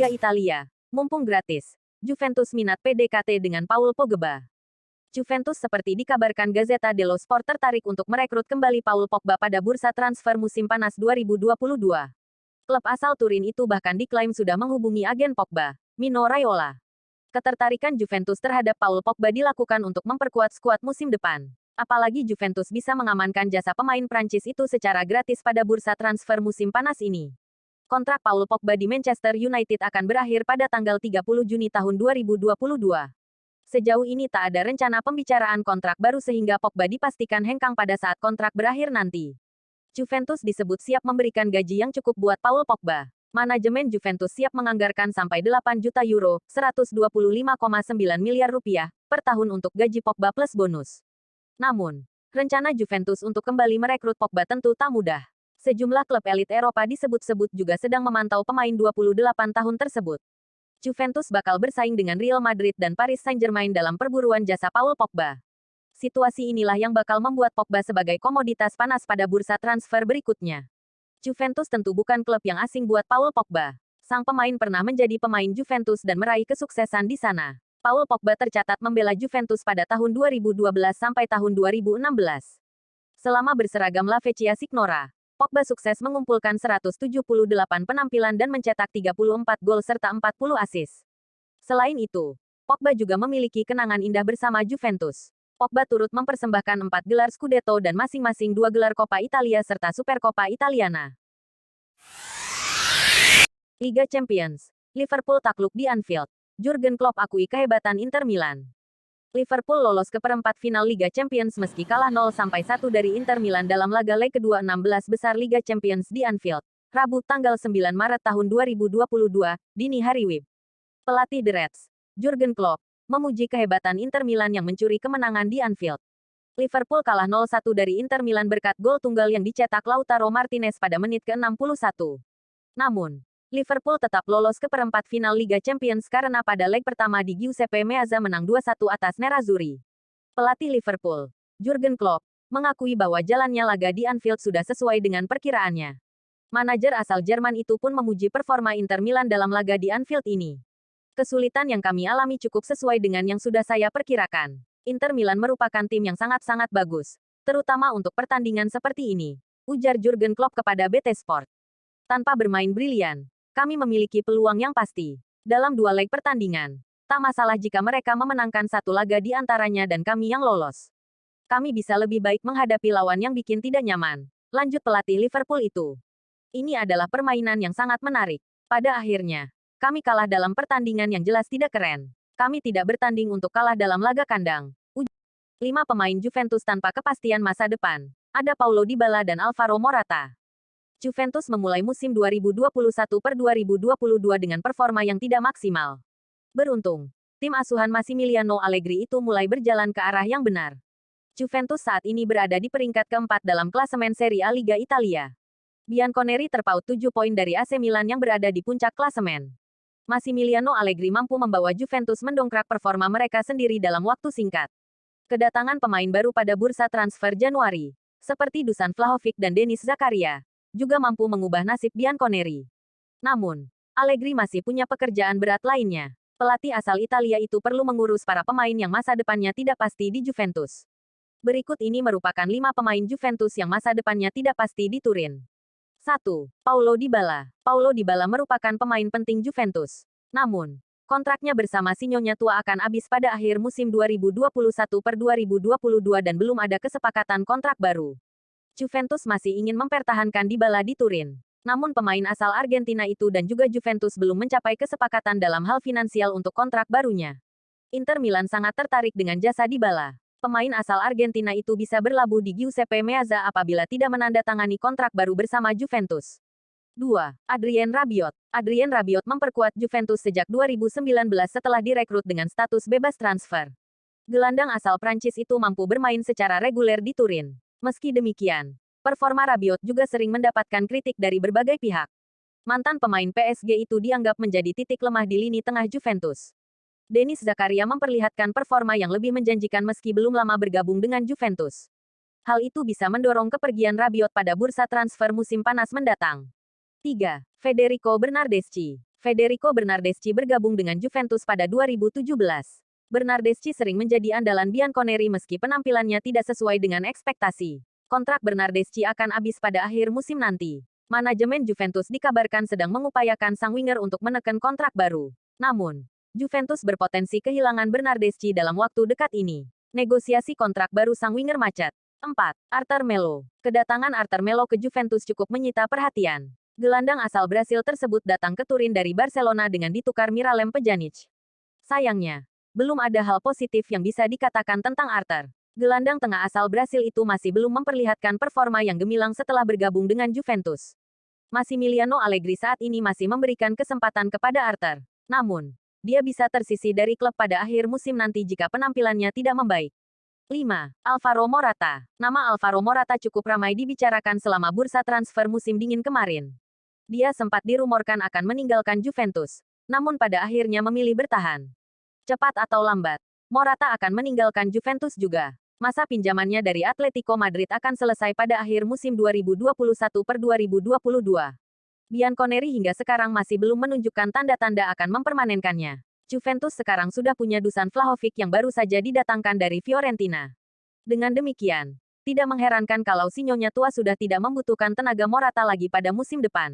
Liga Italia. Mumpung gratis. Juventus minat PDKT dengan Paul Pogba. Juventus seperti dikabarkan Gazzetta dello Sport tertarik untuk merekrut kembali Paul Pogba pada bursa transfer musim panas 2022. Klub asal Turin itu bahkan diklaim sudah menghubungi agen Pogba, Mino Raiola. Ketertarikan Juventus terhadap Paul Pogba dilakukan untuk memperkuat skuad musim depan. Apalagi Juventus bisa mengamankan jasa pemain Prancis itu secara gratis pada bursa transfer musim panas ini. Kontrak Paul Pogba di Manchester United akan berakhir pada tanggal 30 Juni tahun 2022. Sejauh ini tak ada rencana pembicaraan kontrak baru sehingga Pogba dipastikan hengkang pada saat kontrak berakhir nanti. Juventus disebut siap memberikan gaji yang cukup buat Paul Pogba. Manajemen Juventus siap menganggarkan sampai 8 juta euro, 125,9 miliar rupiah, per tahun untuk gaji Pogba plus bonus. Namun, rencana Juventus untuk kembali merekrut Pogba tentu tak mudah. Sejumlah klub elit Eropa disebut-sebut juga sedang memantau pemain 28 tahun tersebut. Juventus bakal bersaing dengan Real Madrid dan Paris Saint-Germain dalam perburuan jasa Paul Pogba. Situasi inilah yang bakal membuat Pogba sebagai komoditas panas pada bursa transfer berikutnya. Juventus tentu bukan klub yang asing buat Paul Pogba. Sang pemain pernah menjadi pemain Juventus dan meraih kesuksesan di sana. Paul Pogba tercatat membela Juventus pada tahun 2012 sampai tahun 2016. Selama berseragam La Vecchia Signora, Pogba sukses mengumpulkan 178 penampilan dan mencetak 34 gol serta 40 assist. Selain itu, Pogba juga memiliki kenangan indah bersama Juventus. Pogba turut mempersembahkan 4 gelar Scudetto dan masing-masing 2 gelar Coppa Italia serta Supercoppa Italiana. Liga Champions. Liverpool takluk di Anfield. Jurgen Klopp akui kehebatan Inter Milan. Liverpool lolos ke perempat final Liga Champions meski kalah 0-1 dari Inter Milan dalam laga leg kedua 16 besar Liga Champions di Anfield, Rabu tanggal 9 Maret tahun 2022, dini hari WIB. Pelatih The Reds, Jurgen Klopp, memuji kehebatan Inter Milan yang mencuri kemenangan di Anfield. Liverpool kalah 0-1 dari Inter Milan berkat gol tunggal yang dicetak Lautaro Martinez pada menit ke-61. Namun, Liverpool tetap lolos ke perempat final Liga Champions karena pada leg pertama di Giuseppe Meazza menang 2-1 atas Nerazzurri. Pelatih Liverpool, Jurgen Klopp, mengakui bahwa jalannya laga di Anfield sudah sesuai dengan perkiraannya. Manajer asal Jerman itu pun memuji performa Inter Milan dalam laga di Anfield ini. Kesulitan yang kami alami cukup sesuai dengan yang sudah saya perkirakan. Inter Milan merupakan tim yang sangat-sangat bagus, terutama untuk pertandingan seperti ini, ujar Jurgen Klopp kepada BT Sport. Tanpa bermain brilian, kami memiliki peluang yang pasti. Dalam 2 leg pertandingan, tak masalah jika mereka memenangkan 1 laga di antaranya dan kami yang lolos. Kami bisa lebih baik menghadapi lawan yang bikin tidak nyaman, lanjut pelatih Liverpool itu. Ini adalah permainan yang sangat menarik. Pada akhirnya, kami kalah dalam pertandingan yang jelas tidak keren. Kami tidak bertanding untuk kalah dalam laga kandang. 5 pemain Juventus tanpa kepastian masa depan. Ada Paulo Dybala dan Alvaro Morata. Juventus memulai musim 2021-2022 dengan performa yang tidak maksimal. Beruntung, tim asuhan Massimiliano Allegri itu mulai berjalan ke arah yang benar. Juventus saat ini berada di peringkat keempat dalam klasemen Serie A Liga Italia. Bianconeri terpaut 7 poin dari AC Milan yang berada di puncak klasemen. Massimiliano Allegri mampu membawa Juventus mendongkrak performa mereka sendiri dalam waktu singkat. Kedatangan pemain baru pada bursa transfer Januari, seperti Dusan Vlahovic dan Denis Zakaria, juga mampu mengubah nasib Bianconeri. Namun, Allegri masih punya pekerjaan berat lainnya. Pelatih asal Italia itu perlu mengurus para pemain yang masa depannya tidak pasti di Juventus. Berikut ini merupakan 5 pemain Juventus yang masa depannya tidak pasti di Turin. 1. Paulo Dybala. Paulo Dybala merupakan pemain penting Juventus. Namun, kontraknya bersama si Nyonya Tua akan habis pada akhir musim 2021-2022 dan belum ada kesepakatan kontrak baru. Juventus masih ingin mempertahankan Dybala di Turin. Namun pemain asal Argentina itu dan juga Juventus belum mencapai kesepakatan dalam hal finansial untuk kontrak barunya. Inter Milan sangat tertarik dengan jasa Dybala. Pemain asal Argentina itu bisa berlabuh di Giuseppe Meazza apabila tidak menandatangani kontrak baru bersama Juventus. 2. Adrien Rabiot. Adrien Rabiot memperkuat Juventus sejak 2019 setelah direkrut dengan status bebas transfer. Gelandang asal Prancis itu mampu bermain secara reguler di Turin. Meski demikian, performa Rabiot juga sering mendapatkan kritik dari berbagai pihak. Mantan pemain PSG itu dianggap menjadi titik lemah di lini tengah Juventus. Denis Zakaria memperlihatkan performa yang lebih menjanjikan meski belum lama bergabung dengan Juventus. Hal itu bisa mendorong kepergian Rabiot pada bursa transfer musim panas mendatang. 3. Federico Bernardeschi. Federico Bernardeschi bergabung dengan Juventus pada 2017. Bernardeschi sering menjadi andalan Bianconeri meski penampilannya tidak sesuai dengan ekspektasi. Kontrak Bernardeschi akan habis pada akhir musim nanti. Manajemen Juventus dikabarkan sedang mengupayakan sang winger untuk menekan kontrak baru. Namun, Juventus berpotensi kehilangan Bernardeschi dalam waktu dekat ini. Negosiasi kontrak baru sang winger macet. 4. Arthur Melo. Kedatangan Arthur Melo ke Juventus cukup menyita perhatian. Gelandang asal Brasil tersebut datang ke Turin dari Barcelona dengan ditukar Miralem Pjanic. Sayangnya, belum ada hal positif yang bisa dikatakan tentang Arthur. Gelandang tengah asal Brasil itu masih belum memperlihatkan performa yang gemilang setelah bergabung dengan Juventus. Massimiliano Allegri saat ini masih memberikan kesempatan kepada Arthur. Namun, dia bisa tersisih dari klub pada akhir musim nanti jika penampilannya tidak membaik. 5. Alvaro Morata. Nama Alvaro Morata cukup ramai dibicarakan selama bursa transfer musim dingin kemarin. Dia sempat dirumorkan akan meninggalkan Juventus, namun pada akhirnya memilih bertahan. Cepat atau lambat, Morata akan meninggalkan Juventus juga. Masa pinjamannya dari Atletico Madrid akan selesai pada akhir musim 2021-2022. Bianconeri hingga sekarang masih belum menunjukkan tanda-tanda akan mempermanenkannya. Juventus sekarang sudah punya Dusan Vlahovic yang baru saja didatangkan dari Fiorentina. Dengan demikian, tidak mengherankan kalau si Nyonya tua sudah tidak membutuhkan tenaga Morata lagi pada musim depan.